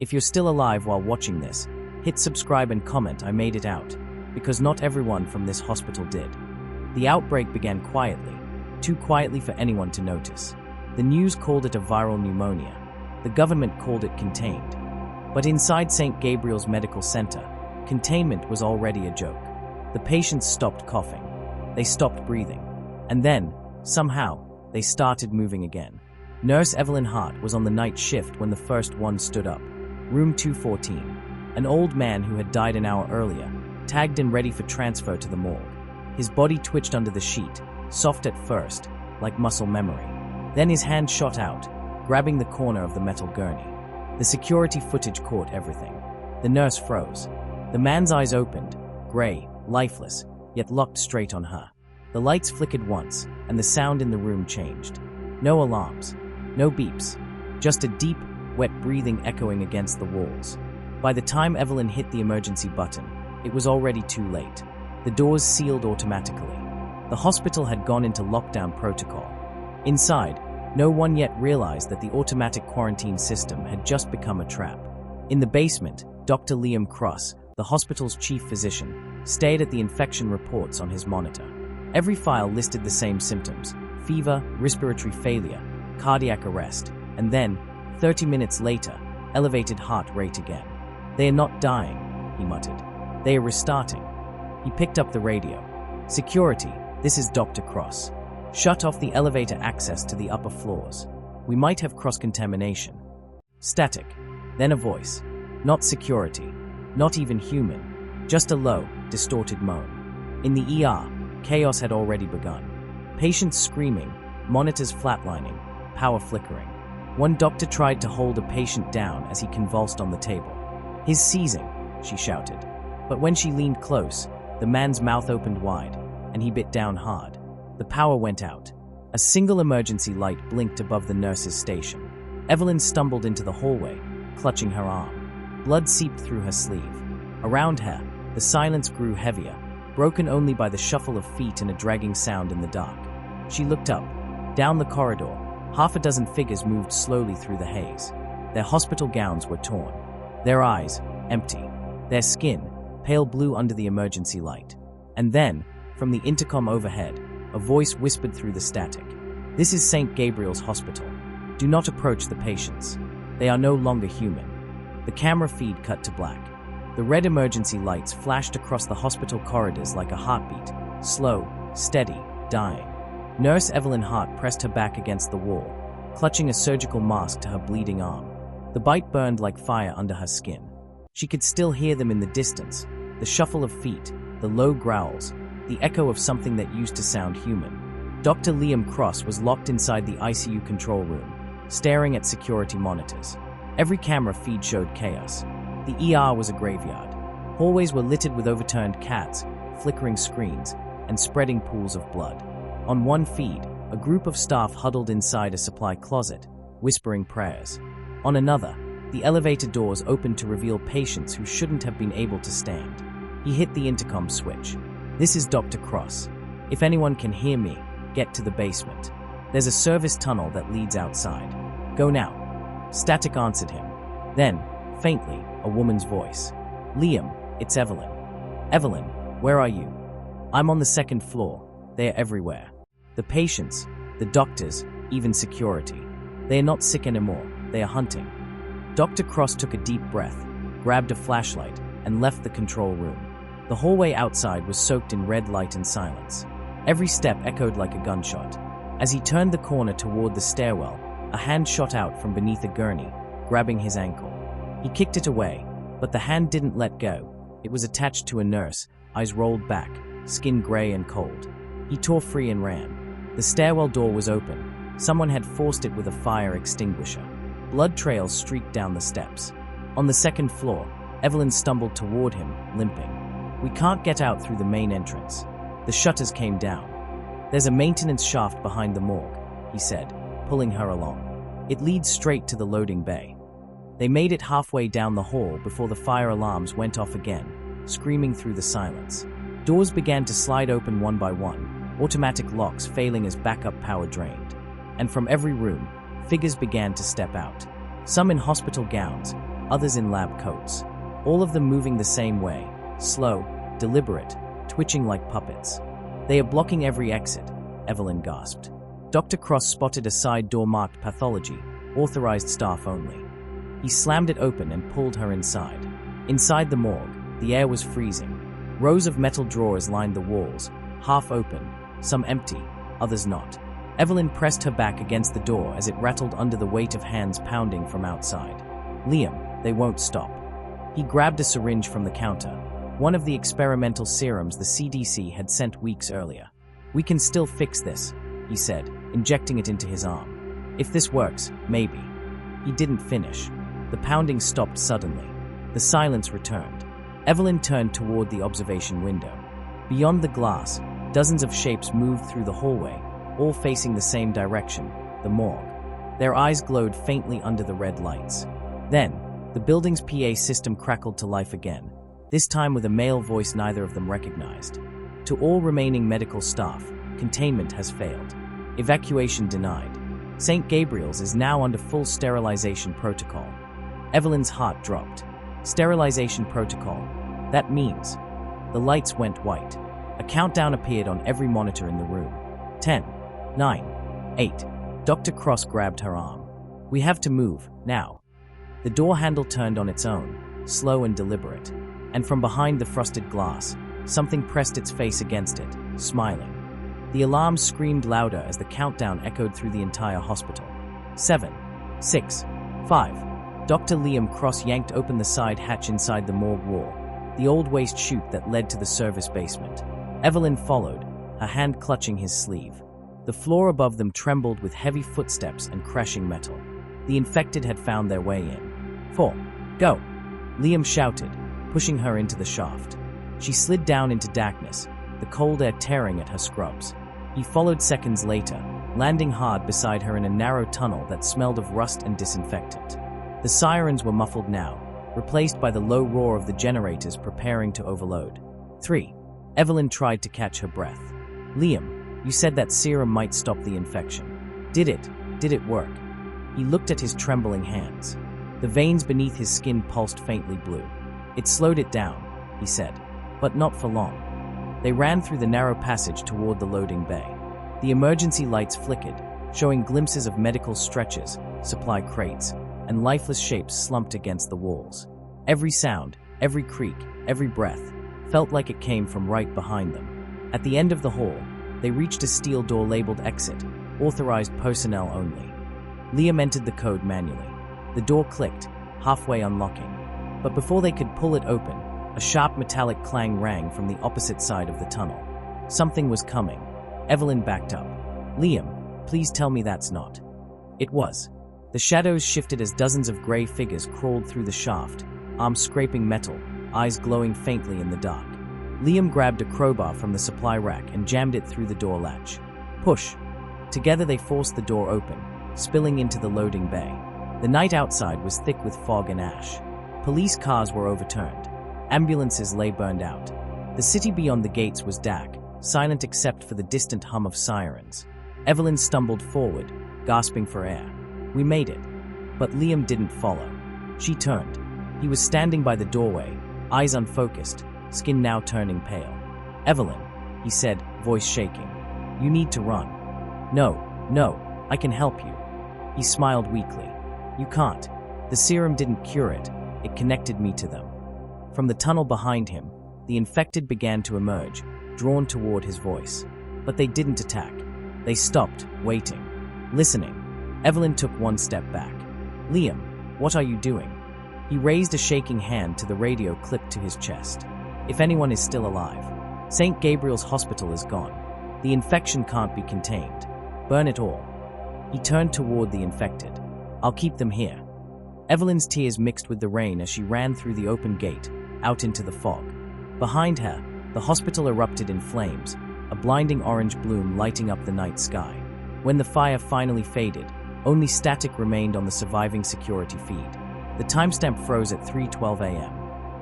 If you're still alive while watching this, hit subscribe and comment I made it out, because not everyone from this hospital did. The outbreak began quietly, too quietly for anyone to notice. The news called it a viral pneumonia. The government called it contained. But inside St. Gabriel's Medical Center, containment was already a joke. The patients stopped coughing. They stopped breathing. And then, somehow, they started moving again. Nurse Evelyn Hart was on the night shift when the first one stood up. Room 214. An old man who had died an hour earlier, tagged and ready for transfer to the morgue. His body twitched under the sheet, soft at first, like muscle memory. Then his hand shot out, grabbing the corner of the metal gurney. The security footage caught everything. The nurse froze. The man's eyes opened, gray, lifeless, yet locked straight on her. The lights flickered once, and the sound in the room changed. No alarms, no beeps, just a deep, wet breathing echoing against the walls. By the time Evelyn hit the emergency button, it was already too late. The doors sealed automatically. The hospital had gone into lockdown protocol. Inside, no one yet realized that the automatic quarantine system had just become a trap. In the basement, Dr. Liam Cross, the hospital's chief physician, stared at the infection reports on his monitor. Every file listed the same symptoms: fever, respiratory failure, cardiac arrest, and then, 30 minutes later, elevated heart rate again. "They are not dying," he muttered. "They are restarting." He picked up the radio. "Security, this is Dr. Cross. Shut off the elevator access to the upper floors. We might have cross-contamination." Static. Then a voice. Not security. Not even human. Just a low, distorted moan. In the ER, chaos had already begun. Patients screaming, monitors flatlining, power flickering. One doctor tried to hold a patient down as he convulsed on the table. "He's seizing," she shouted. But when she leaned close, the man's mouth opened wide, and he bit down hard. The power went out. A single emergency light blinked above the nurse's station. Evelyn stumbled into the hallway, clutching her arm. Blood seeped through her sleeve. Around her, the silence grew heavier, broken only by the shuffle of feet and a dragging sound in the dark. She looked up. Down the corridor, half a dozen figures moved slowly through the haze. Their hospital gowns were torn. Their eyes, empty. Their skin, pale blue under the emergency light. And then, from the intercom overhead, a voice whispered through the static. "This is St. Gabriel's Hospital. Do not approach the patients. They are no longer human." The camera feed cut to black. The red emergency lights flashed across the hospital corridors like a heartbeat, slow, steady, dying. Nurse Evelyn Hart pressed her back against the wall, clutching a surgical mask to her bleeding arm. The bite burned like fire under her skin. She could still hear them in the distance, the shuffle of feet, the low growls, the echo of something that used to sound human. Dr. Liam Cross was locked inside the ICU control room, staring at security monitors. Every camera feed showed chaos. The ER was a graveyard. Hallways were littered with overturned cats, flickering screens, and spreading pools of blood. On one feed, a group of staff huddled inside a supply closet, whispering prayers. On another, the elevator doors opened to reveal patients who shouldn't have been able to stand. He hit the intercom switch. "This is Dr. Cross. If anyone can hear me, get to the basement. There's a service tunnel that leads outside. Go now." Static answered him. Then, faintly, a woman's voice. "Liam, it's Evelyn." "Evelyn, where are you?" "I'm on the second floor. They are everywhere. The patients, the doctors, even security. They are not sick anymore. They are hunting." Dr. Cross took a deep breath, grabbed a flashlight, and left the control room. The hallway outside was soaked in red light and silence. Every step echoed like a gunshot. As he turned the corner toward the stairwell, a hand shot out from beneath a gurney, grabbing his ankle. He kicked it away, but the hand didn't let go. It was attached to a nurse, eyes rolled back, skin gray and cold. He tore free and ran. The stairwell door was open. Someone had forced it with a fire extinguisher. Blood trails streaked down the steps. On the second floor, Evelyn stumbled toward him, limping. "We can't get out through the main entrance." The shutters came down. "There's a maintenance shaft behind the morgue," he said, pulling her along. "It leads straight to the loading bay." They made it halfway down the hall before the fire alarms went off again, screaming through the silence. Doors began to slide open one by one, automatic locks failing as backup power drained. And from every room, figures began to step out. Some in hospital gowns, others in lab coats. All of them moving the same way, slow, deliberate, twitching like puppets. "They are blocking every exit," Evelyn gasped. Dr. Cross spotted a side door marked pathology, authorized staff only. He slammed it open and pulled her inside. Inside the morgue, the air was freezing. Rows of metal drawers lined the walls, half open, some empty, others not. Evelyn pressed her back against the door as it rattled under the weight of hands pounding from outside. "Liam, they won't stop." He grabbed a syringe from the counter, one of the experimental serums the CDC had sent weeks earlier. "We can still fix this," he said, injecting it into his arm. "If this works, maybe." He didn't finish. The pounding stopped suddenly. The silence returned. Evelyn turned toward the observation window. Beyond the glass, dozens of shapes moved through the hallway, all facing the same direction, the morgue. Their eyes glowed faintly under the red lights. Then, the building's PA system crackled to life again, this time with a male voice neither of them recognized. "To all remaining medical staff, containment has failed. Evacuation denied. St. Gabriel's is now under full sterilization protocol." Evelyn's heart dropped. Sterilization protocol. That means... The lights went white. A countdown appeared on every monitor in the room. 10, 9, 8. Dr. Cross grabbed her arm. "We have to move, now." The door handle turned on its own, slow and deliberate, and from behind the frosted glass, something pressed its face against it, smiling. The alarm screamed louder as the countdown echoed through the entire hospital. 7, 6, 5. Dr. Liam Cross yanked open the side hatch inside the morgue wall, the old waste chute that led to the service basement. Evelyn followed, her hand clutching his sleeve. The floor above them trembled with heavy footsteps and crashing metal. The infected had found their way in. 4. Go! Liam shouted, pushing her into the shaft. She slid down into darkness, the cold air tearing at her scrubs. He followed seconds later, landing hard beside her in a narrow tunnel that smelled of rust and disinfectant. The sirens were muffled now, replaced by the low roar of the generators preparing to overload. 3. Evelyn tried to catch her breath. "Liam, you said that serum might stop the infection. Did it? Did it work?" He looked at his trembling hands. The veins beneath his skin pulsed faintly blue. "It slowed it down," he said, "but not for long." They ran through the narrow passage toward the loading bay. The emergency lights flickered, showing glimpses of medical stretchers, supply crates, and lifeless shapes slumped against the walls. Every sound, every creak, every breath, felt like it came from right behind them. At the end of the hall, they reached a steel door labeled Exit, authorized personnel only. Liam entered the code manually. The door clicked, halfway unlocking. But before they could pull it open, a sharp metallic clang rang from the opposite side of the tunnel. Something was coming. Evelyn backed up. "Liam, please tell me that's not." It was. The shadows shifted as dozens of gray figures crawled through the shaft, arms scraping metal, eyes glowing faintly in the dark. Liam grabbed a crowbar from the supply rack and jammed it through the door latch. Push. Together they forced the door open, spilling into the loading bay. The night outside was thick with fog and ash. Police cars were overturned. Ambulances lay burned out. The city beyond the gates was dark, silent except for the distant hum of sirens. Evelyn stumbled forward, gasping for air. "We made it." But Liam didn't follow. She turned. He was standing by the doorway, eyes unfocused, skin now turning pale. "Evelyn," he said, voice shaking. "You need to run." No, I can help you." He smiled weakly. "You can't. The serum didn't cure it. It connected me to them." From the tunnel behind him, the infected began to emerge, drawn toward his voice. But they didn't attack. They stopped, waiting, listening. Evelyn took one step back. "Liam, what are you doing?" He raised a shaking hand to the radio clipped to his chest. "If anyone is still alive, St. Gabriel's Hospital is gone. The infection can't be contained. Burn it all." He turned toward the infected. "I'll keep them here." Evelyn's tears mixed with the rain as she ran through the open gate, out into the fog. Behind her, the hospital erupted in flames, a blinding orange bloom lighting up the night sky. When the fire finally faded, only static remained on the surviving security feed. The timestamp froze at 3:12 a.m.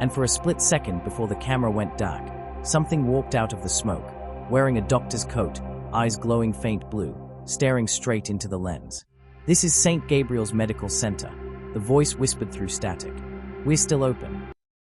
And for a split second before the camera went dark, something walked out of the smoke, wearing a doctor's coat, eyes glowing faint blue, staring straight into the lens. "This is St. Gabriel's Medical Center," the voice whispered through static. We're still open.